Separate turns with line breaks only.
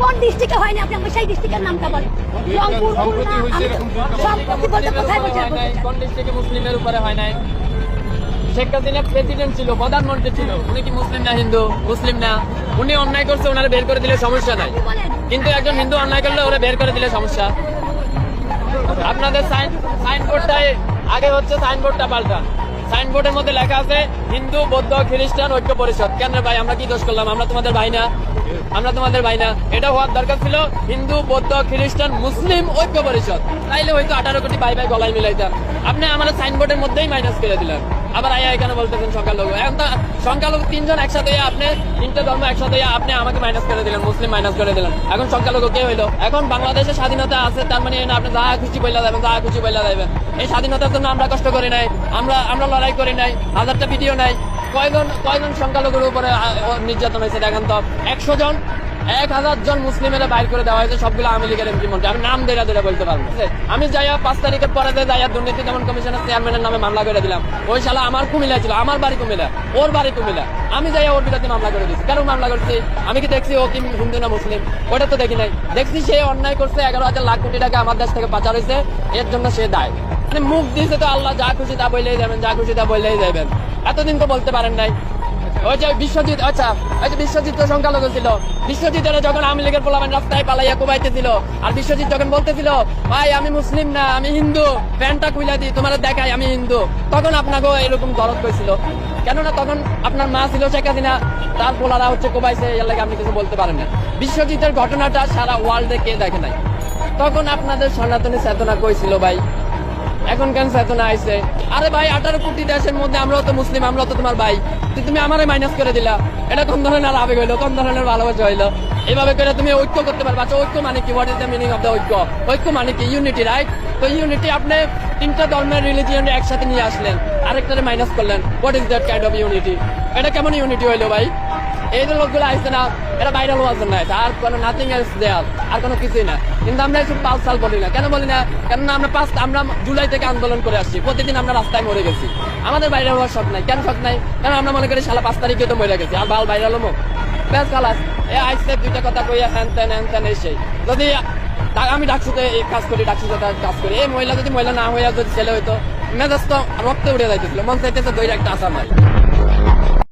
কোন ডিস্ট্রিক্টে হয়নি আপনি আমাকে সেই ডিস্ট্রিক্টের নামটা বলেন। রংপুর, খুলনা, সম্প্রতি বলতে কোথায় বলছেন?
কোন ডিস্ট্রিক্টে মুসলিমের উপরে হয় নাই? শেখ হাসিনা প্রেসিডেন্ট ছিল, প্রধানমন্ত্রী ছিল, উনি কি মুসলিম না হিন্দু? মুসলিম না। উনি অন্যায় করছে, ওনারা বের করে দিলে সমস্যা নাই, কিন্তু একজন হিন্দু অন্যায় করলে ওরা বের করে দিলে সমস্যা। আপনাদের সাইনবোর্ডটাই আগে হচ্ছে, সাইনবোর্ডটা পাল্টান। সাইনবোর্ডের মধ্যে লেখা আছে হিন্দু বৌদ্ধ খ্রিস্টান ঐক্য পরিষদ। কেন ভাই, আমরা কি দোষ করলাম? আমরা তোমাদের ভাই না? আমরা তোমাদের ভাই না? এটা হওয়ার দরকার ছিল হিন্দু বৌদ্ধ খ্রিস্টান মুসলিম ঐক্য পরিষদ। তাইলে হয়তো 18 কোটি ভাই ভাই গলায় মিলাইতাম। আপনি আমাদের সাইনবোর্ডের মধ্যেই মাইনাস করে দিলেন। আবার আয়া এখানে বলতেছেন সংখ্যালঘু। এখন তো সংখ্যালঘু তিনজন একসাথে, আপনি তিনটে ধর্ম একসাথে, আপনি আমাকে মাইনাস করে দিলেন, মুসলিম মাইনাস করে দিলেন। এখন সংখ্যালঘু কে হইলো? এখন বাংলাদেশে স্বাধীনতা আছে, তার মানে আপনি যা খুশি বইলা যাবেন, যা খুশি বইলা যাবেন। এই স্বাধীনতার জন্য আমরা কষ্ট করি নাই, আমরা লড়াই করি নাই, হাজারটা ভিডিও নাই। কয়জন সংখ্যালঘুর উপরে নির্যাতন হয়েছে দেখেন তো? 100 জন, 1000 জন মুসলিমের বাইর করে দেওয়া হয়েছে, সবগুলো আওয়ামী লীগের এমপি মন্ত্রী। আমি নাম ধরে বলতে পারবো। আমি যাইয়া 5 তারিখের পরে যাইয়া দুর্নীতি দমন কমিশনের চেয়ারম্যানের নামে মামলা করে দিলাম। ওই শালা আমার কুমিল্লা ছিল, আমার বাড়ি কুমিল্লা, ওর বাড়ি কুমিল্লা। আমি যাইয়া ওর বিরুদ্ধে মামলা করে দিচ্ছি। কেন মামলা করছি? আমি কি দেখছি ও কি হিন্দু না মুসলিম? ওটা তো দেখি নাই। দেখছি সে অন্যায় করছে, 11,000 লাখ কোটি টাকা আমার দেশ থেকে পাচার হয়েছে, এর জন্য সে দায়। মানে মুখ দিয়েছে তো আল্লাহ, যা খুশি তা বললেই যাবেন, যা খুশি তা বললেই যাবেন। এতদিন তো বলতে পারেন নাই। ওই যে বিশ্বজিৎ, আচ্ছা ওই যে বিশ্বজিৎ তো সংখ্যালঘু ছিল। বিশ্বজিতের যখন আওয়ামী লীগের পোলাপান রাস্তায় পালাইয়া কুবাইতেছিল, আর বিশ্বজিৎ যখন বলতেছিল ভাই আমি মুসলিম না আমি হিন্দু, প্যান্টটা খুইলা দিই তোমার দেখাই আমি হিন্দু, তখন আপনাকেও এরকম দরদ হয়েছিল। কেননা তখন আপনার মা ছিল শেখ হাসিনা, তার পোলারা হচ্ছে কুবাইছে, এর লাগে আপনি কিছু বলতে পারেন না। বিশ্বজিতের ঘটনাটা সারা ওয়ার্ল্ডে কে দেখে নাই। তখন আপনাদের সনাতনী চেতনা কইছিল ভাই, এখন কেন চেতনা আইছে? আরে ভাই 18 কোটি দেশের মধ্যে আমরাও তো মুসলিম, আমরাও তো তোমার ভাই, তুমি আমারে মাইনাস করে দিলা। এটা কোন ধরনের আবেগ হইলো, কোন ধরনের ভালোবাসা হইলো? এইভাবে করে তুমি ঐক্য করতে পারবা? আচ্ছা ঐক্য মানে কি? What is the meaning of the ঐক্য? ঐক্য মানে কি? Unity, right? তো ইউনিটি আপনি 3টা ধর্মের রিলিজিয়ন একসাথে নিয়ে আসলেন, আরেকটারে মাইনাস করলেন। What is that kind of unity? এটা কেমন ইউনিটি হইলো ভাই? এই যে লোকগুলো আসছে না, এটা ভাইরাল হওয়ার জন্য, আর কোনো নাথিং এলস দেয়ার, আর কোনো কিছুই না। কিন্তু আমরা একটু পালসাল বলি না। কেন বলি না? কেননা আমরা জুলাই থেকে আন্দোলন করে আসছি, প্রতিদিন আমরা রাস্তায় মরে গেছি। আমাদের ভাইরাল হওয়ার শখ নাই। কেন শখ নাই? কারণ আমরা মনে করি শালা 5 তারিখে তো মরে গেছি, আর ভাইরাল হবো ব্যাস খালাস। আইসে 2টা কথা কইয়া হ্যান তেন এসে যদি আমি ডাকসুতে কাজ করি, ডাকসুতে কাজ করি, এই মহিলা যদি মহিলা না হইয়া যদি ছেলে হইতো, মেজাজ তো রক্তে উঠে যাইতেছিল, মন চাইতেছে দইটা একটা আশা নাই।